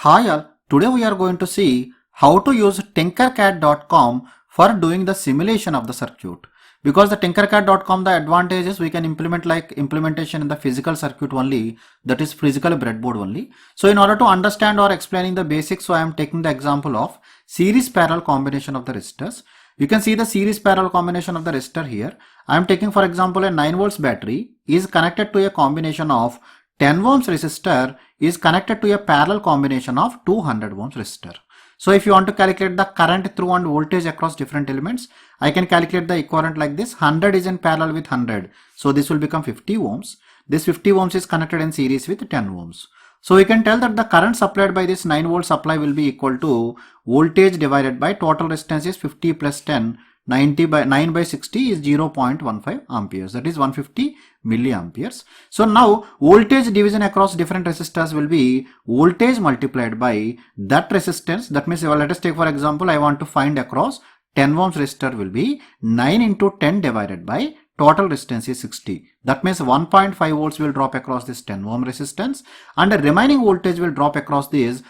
Hi all, today we are going to see how to use tinkercad.com for doing the simulation of the circuit. Because the tinkercad.com, the advantage is we can implement like implementation in the physical circuit only, that is physical breadboard only. So in order to understand or explaining the basics, so I am taking the example of series parallel combination of the resistors. You can see the series parallel combination of the resistor here. I am taking for example a 9 volts battery is connected to a combination of 10 ohms resistor is connected to a parallel combination of 200 ohms resistor. So if you want to calculate the current through and voltage across different elements, I can calculate the equivalent like this. 100 is in parallel with 100. So this will become 50 ohms. This 50 ohms is connected in series with 10 ohms. So we can tell that the current supplied by this 9 volt supply will be equal to voltage divided by total resistance is 50 plus 10. 90 by 9 by 60 is 0.15 amperes, that is 150 milliamperes. So now voltage division across different resistors will be voltage multiplied by that resistance. That means let us take for example I want to find across 10 ohms resistor will be 9 into 10 divided by total resistance is 60. That means 1.5 volts will drop across this 10 ohm resistance and the remaining voltage will drop across this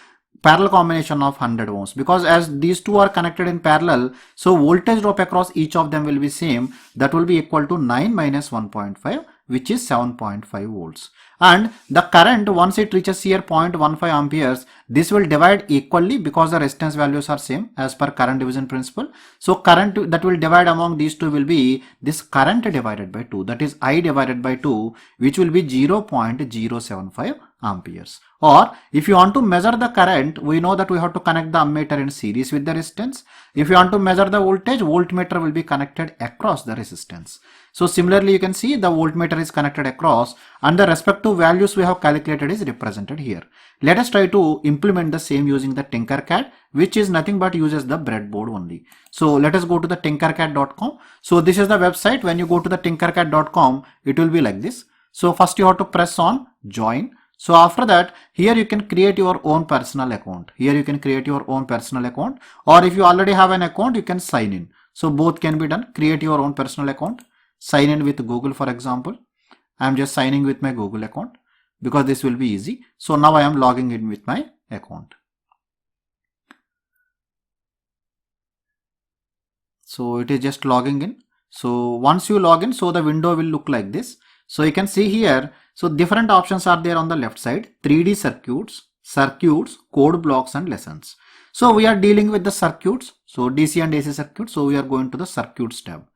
parallel combination of 100 ohms, because as these two are connected in parallel, so voltage drop across each of them will be same. That will be equal to 9 minus 1.5, which is 7.5 volts. And the current, once it reaches here 0.15 amperes, this will divide equally because the resistance values are same as per current division principle. So current that will divide among these two will be this current divided by 2, that is I divided by 2, which will be 0.075 amperes. Or if you want to measure the current, we know that we have to connect the ammeter in series with the resistance. If you want to measure the voltage, voltmeter will be connected across the resistance. So similarly you can see the voltmeter is connected across and the respective values we have calculated is represented here. Let us try to implement the same using the Tinkercad, which is nothing but uses the breadboard only. So let us go to the tinkercad.com. So this is the website. When you go to the tinkercad.com, it will be like this. So first you have to press on join. So after that, here you can create your own personal account. Here you can create your own personal account, or if you already have an account, you can sign in. So both can be done. Create your own personal account. Sign in with Google, for example. I am just signing with my Google account because this will be easy. So now I am logging in with my account. So it is just logging in. So once you log in, so the window will look like this. So you can see here, so different options are there on the left side: 3D circuits, code blocks and lessons. So we are dealing with the circuits, so DC and AC circuits. So we are going to the circuits tab.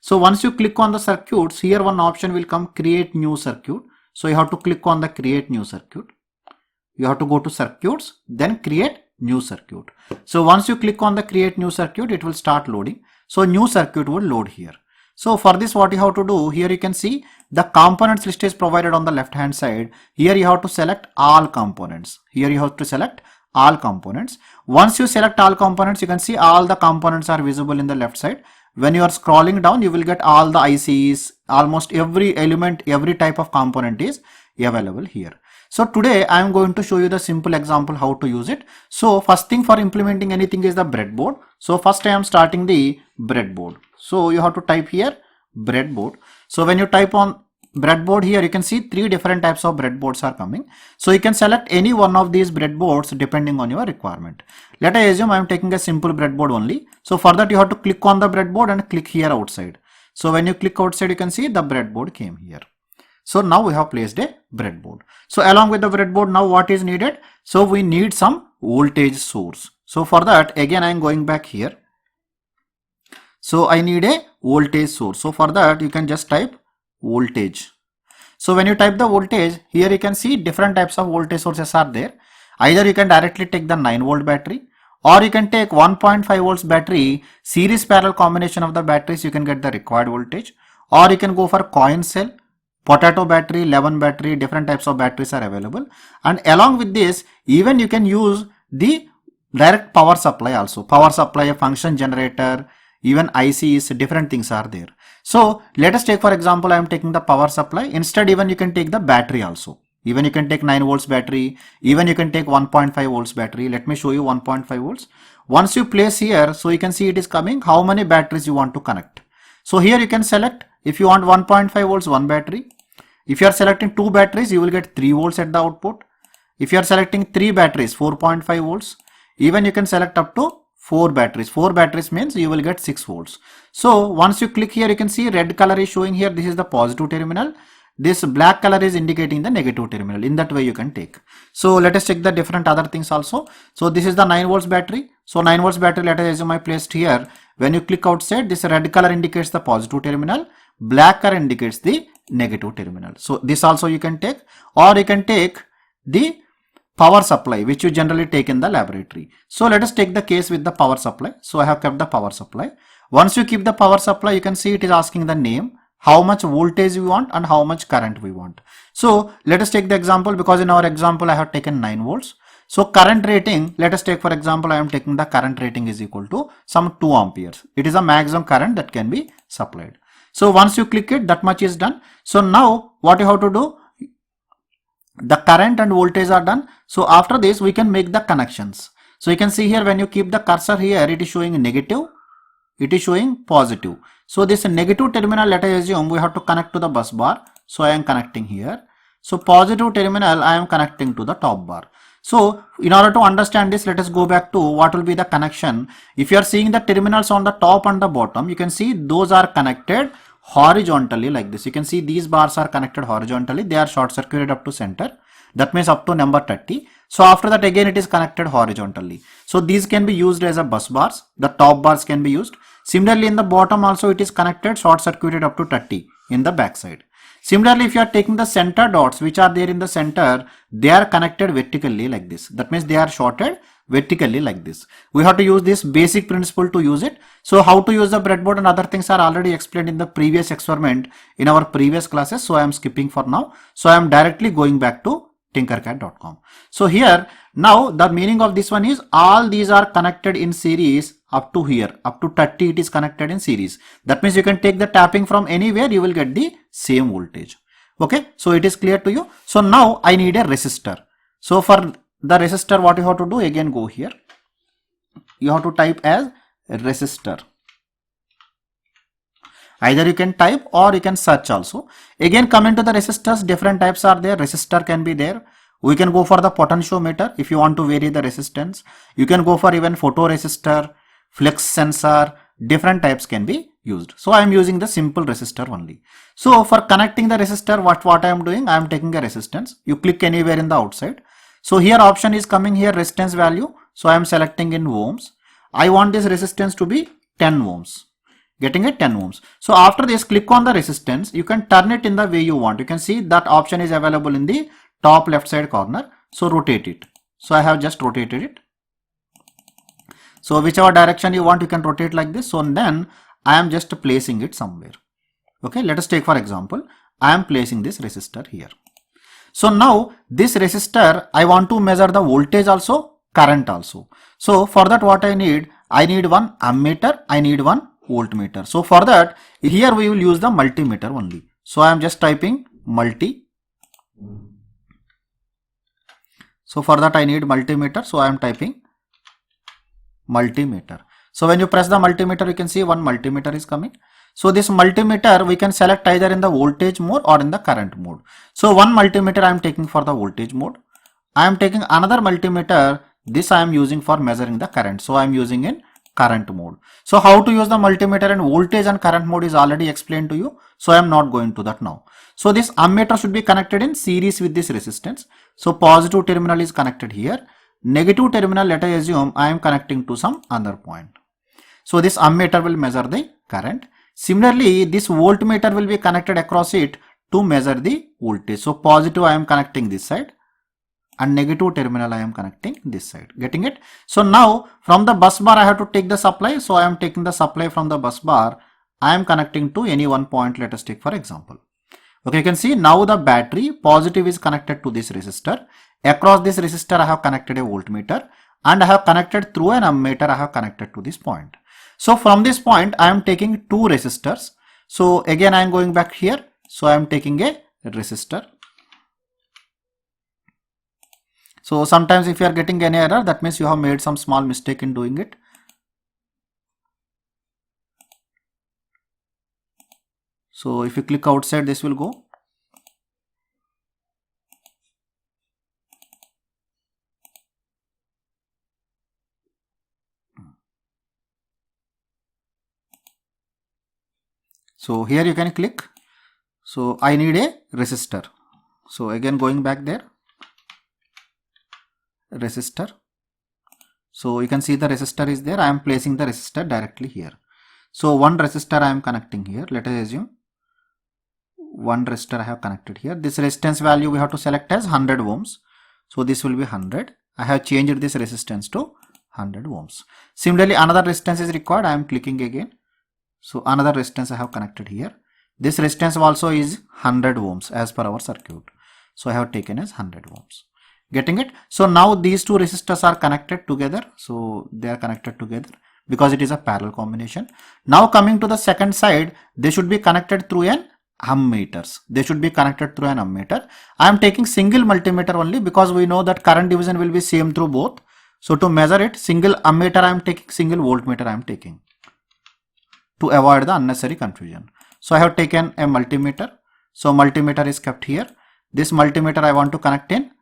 So once you click on the circuits, here one option will come, create new circuit. So you have to click on the create new circuit. You have to go to circuits, then create new circuit. So once you click on the create new circuit, it will start loading. So new circuit will load here. So for this, what you have to do, here you can see the components list is provided on the left hand side. Here you have to select all components. Here you have to select all components. Once you select all components, you can see all the components are visible in the left side. When you are scrolling down, you will get all the ICs, almost every element, every type of component is available here. So today I am going to show you the simple example how to use it. So first thing for implementing anything is the breadboard. So first I am starting the breadboard. So you have to type here breadboard. So when you type on breadboard here, you can see three different types of breadboards are coming. So you can select any one of these breadboards depending on your requirement. Let us assume I am taking a simple breadboard only. So for that you have to click on the breadboard and click here outside. So when you click outside, you can see the breadboard came here. So now we have placed a breadboard. So along with the breadboard, now what is needed? So we need some voltage source. So for that, again I am going back here. So I need a voltage source. So for that you can just type voltage. So when you type the voltage, here you can see different types of voltage sources are there. Either you can directly take the 9 volt battery, or you can take 1.5 volts battery, series parallel combination of the batteries, you can get the required voltage. Or you can go for coin cell, potato battery, 11 battery, different types of batteries are available. And along with this, even you can use the direct power supply also. Power supply, a function generator, even ICs, different things are there. So let us take for example, I am taking the power supply. Instead, even you can take the battery also. Even you can take 9 volts battery. Even you can take 1.5 volts battery. Let me show you 1.5 volts. Once you place here, so you can see it is coming, how many batteries you want to connect. So here you can select, if you want 1.5 volts, one battery. If you are selecting two batteries, you will get 3 volts at the output. If you are selecting 3 batteries, 4.5 volts, even you can select up to 4 batteries. 4 batteries means you will get 6 volts. So once you click here, you can see red color is showing here. This is the positive terminal. This black color is indicating the negative terminal. In that way you can take. So let us check the different other things also. So this is the 9 volts battery. So 9 volts battery, let us assume I placed here. When you click outside, this red color indicates the positive terminal. Black color indicates the negative terminal. So this also you can take, or you can take the power supply which you generally take in the laboratory. So let us take the case with the power supply. So I have kept the power supply. Once you keep the power supply, you can see it is asking the name, how much voltage we want and how much current we want. So let us take the example, because in our example I have taken 9 volts. So current rating, let us take for example, I am taking the current rating is equal to some 2 amperes. It is a maximum current that can be supplied. So once you click it, that much is done. So now what you have to do, the current and voltage are done. So after this we can make the connections. So you can see here, when you keep the cursor here, it is showing negative, it is showing positive. So this negative terminal, let us assume we have to connect to the bus bar. So I am connecting here. So positive terminal I am connecting to the top bar. So in order to understand this, let us go back to what will be the connection. If you are seeing the terminals on the top and the bottom, you can see those are connected horizontally like this. You can see these bars are connected horizontally. They are short circuited up to center. That means up to number 30. So after that again it is connected horizontally. So these can be used as a bus bars. The top bars can be used. Similarly in the bottom also it is connected short circuited up to 30 in the back side. Similarly, if you are taking the center dots which are there in the center, they are connected vertically like this. That means they are shorted vertically like this. We have to use this basic principle to use it. So how to use the breadboard and other things are already explained in the previous experiment in our previous classes. So I am skipping for now. So I am directly going back to tinkercad.com. So here now the meaning of this one is all these are connected in series up to here, up to 30 it is connected in series. That means you can take the tapping from anywhere, you will get the same voltage. Okay, so it is clear to you. So now I need a resistor. So for the resistor, what you have to do, again go here, you have to type as resistor. Either you can type or you can search also. Again coming to the resistors, different types are there. Resistor can be there. We can go for the potentiometer if you want to vary the resistance. You can go for even photoresistor, flex sensor, different types can be used. So I am using the simple resistor only. So for connecting the resistor, what I am doing, I am taking a resistance. You click anywhere in the outside. So here option is coming here, resistance value. So I am selecting in ohms. I want this resistance to be 10 ohms. Getting it 10 ohms. So after this, click on the resistance. You can turn it in the way you want. You can see that option is available in the top left side corner. So rotate it. So I have just rotated it. So whichever direction you want, you can rotate like this. So then I am just placing it somewhere. Okay, let us take for example, I am placing this resistor here. So now this resistor, I want to measure the voltage also, current also. So for that what I need one ammeter, I need one voltmeter. So for that, here we will use the multimeter only. So I am just typing multi. So for that I need multimeter. So I am typing multimeter. So when you press the multimeter, you can see one multimeter is coming. So this multimeter we can select either in the voltage mode or in the current mode. So one multimeter I am taking for the voltage mode. I am taking another multimeter. This I am using for measuring the current. So I am using in current mode. So how to use the multimeter and voltage and current mode is already explained to you. So I am not going to that now. So this ammeter should be connected in series with this resistance. So positive terminal is connected here. Negative terminal, let us assume I am connecting to some other point. So this ammeter will measure the current. Similarly, this voltmeter will be connected across it to measure the voltage. So positive I am connecting this side and negative terminal I am connecting this side. Getting it? So now from the bus bar I have to take the supply. So I am taking the supply from the bus bar. I am connecting to any one point. Let us take for example. Okay, you can see now the battery positive is connected to this resistor. Across this resistor I have connected a voltmeter and I have connected through an ammeter I have connected to this point. So from this point I am taking two resistors. So again I am going back here. So I am taking a resistor. So sometimes if you are getting any error, that means you have made some small mistake in doing it. So if you click outside, this will go. So here you can click. So I need a resistor. So again going back there, resistor. So you can see the resistor is there. I am placing the resistor directly here. So one resistor I am connecting here. Let us assume one resistor I have connected here. This resistance value we have to select as 100 ohms. So this will be 100. I have changed this resistance to 100 ohms. Similarly, another resistance is required. I am clicking again. So another resistance I have connected here. This resistance also is 100 ohms as per our circuit. So I have taken as 100 ohms. Getting it? So now these two resistors are connected together. So they are connected together because it is a parallel combination. Now coming to the second side, they should be connected through an ammeters. They should be connected through an ammeter. I am taking single multimeter only because we know that current division will be same through both. So to measure it, single ammeter I am taking, single voltmeter I am taking to avoid the unnecessary confusion. So I have taken a multimeter. So multimeter is kept here. This multimeter I want to connect in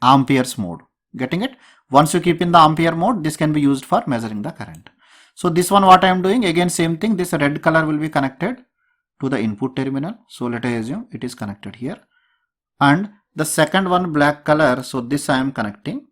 amperes mode. Getting it? Once you keep in the ampere mode, this can be used for measuring the current. So this one what I am doing, again same thing, this red color will be connected to the input terminal. So let us assume it is connected here. And the second one black color, so this I am connecting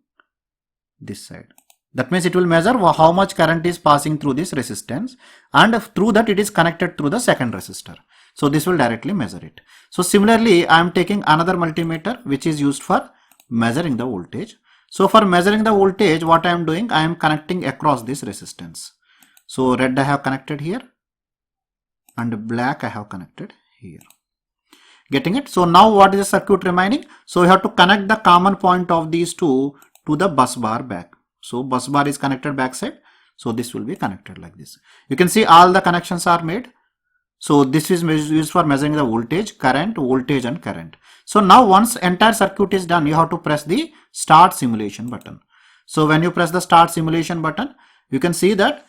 this side. That means it will measure how much current is passing through this resistance, and through that it is connected through the second resistor. So this will directly measure it. So similarly, I am taking another multimeter which is used for measuring the voltage. So for measuring the voltage, what I am doing, I am connecting across this resistance. So red I have connected here and black I have connected here. Getting it? So now what is the circuit remaining? So we have to connect the common point of these two to the bus bar back. So bus bar is connected backside. So this will be connected like this. You can see all the connections are made. So this is used for measuring the voltage, current, voltage and current. So now once entire circuit is done, you have to press the start simulation button. So when you press the start simulation button, you can see that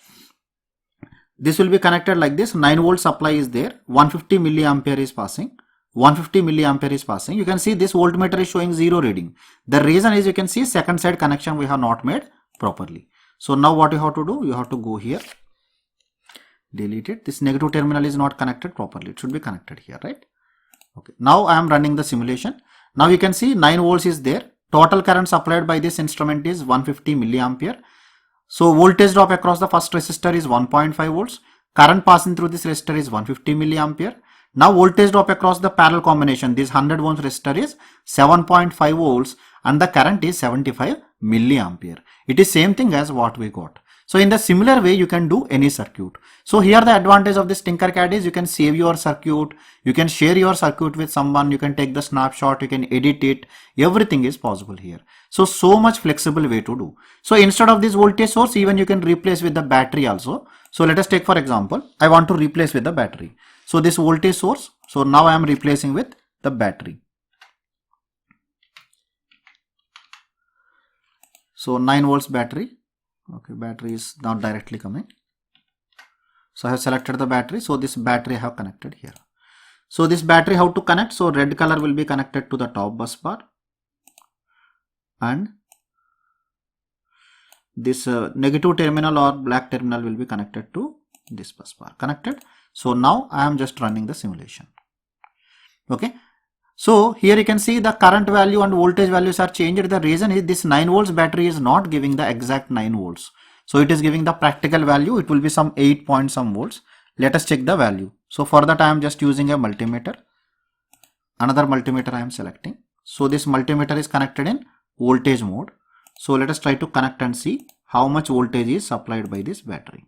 this will be connected like this. 9 volt supply is there. 150 milliampere is passing. 150 milliampere is passing. You can see this voltmeter is showing 0 reading. The reason is you can see second side connection we have not made properly. So now what you have to do, you have to go here, delete it. This negative terminal is not connected properly. It should be connected here, right? Okay. Now I am running the simulation. Now you can see 9 volts is there. Total current supplied by this instrument is 150 milliampere. So voltage drop across the first resistor is 1.5 volts. Current passing through this resistor is 150 milliampere. Now voltage drop across the parallel combination, this 100 ohms resistor is 7.5 volts and the current is 75 milliampere. It is same thing as what we got. So in the similar way you can do any circuit. So here the advantage of this Tinkercad is you can save your circuit, you can share your circuit with someone, you can take the snapshot, you can edit it, everything is possible here. So much flexible way to do. So instead of this voltage source, even you can replace with the battery also. So let us take for example, I want to replace with the battery. So this voltage source, so now I am replacing with the battery. So 9 volts battery. Okay, battery is not directly coming. So I have selected the battery. So this battery I have connected here. So this battery how to connect? So red color will be connected to the top bus bar. And this negative terminal or black terminal will be connected to this bus bar. Connected. So now I am just running the simulation. Okay. So here you can see the current value and voltage values are changed. The reason is this 9 volts battery is not giving the exact 9 volts. So it is giving the practical value. It will be some 8 point some volts. Let us check the value. So for that I am just using a multimeter. Another multimeter I am selecting. So this multimeter is connected in voltage mode. So let us try to connect and see how much voltage is supplied by this battery.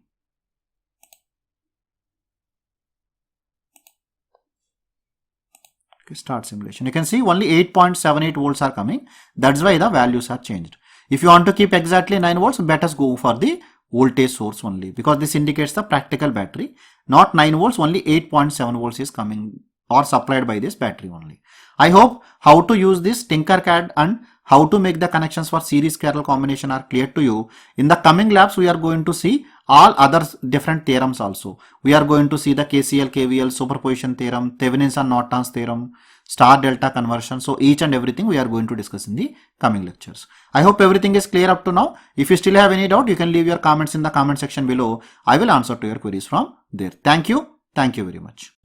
Okay, start simulation. You can see only 8.78 volts are coming. That's why the values are changed. If you want to keep exactly 9 volts, better go for the voltage source only, because this indicates the practical battery. Not 9 volts, only 8.7 volts is coming or supplied by this battery only. I hope how to use this Tinkercad and how to make the connections for series parallel combination are clear to you. In the coming labs, we are going to see all other different theorems also. We are going to see the KCL, KVL, superposition theorem, Thevenin's and Norton's theorem, star delta conversion. So each and everything we are going to discuss in the coming lectures. I hope everything is clear up to now. If you still have any doubt, you can leave your comments in the comment section below. I will answer to your queries from there. Thank you. Thank you very much.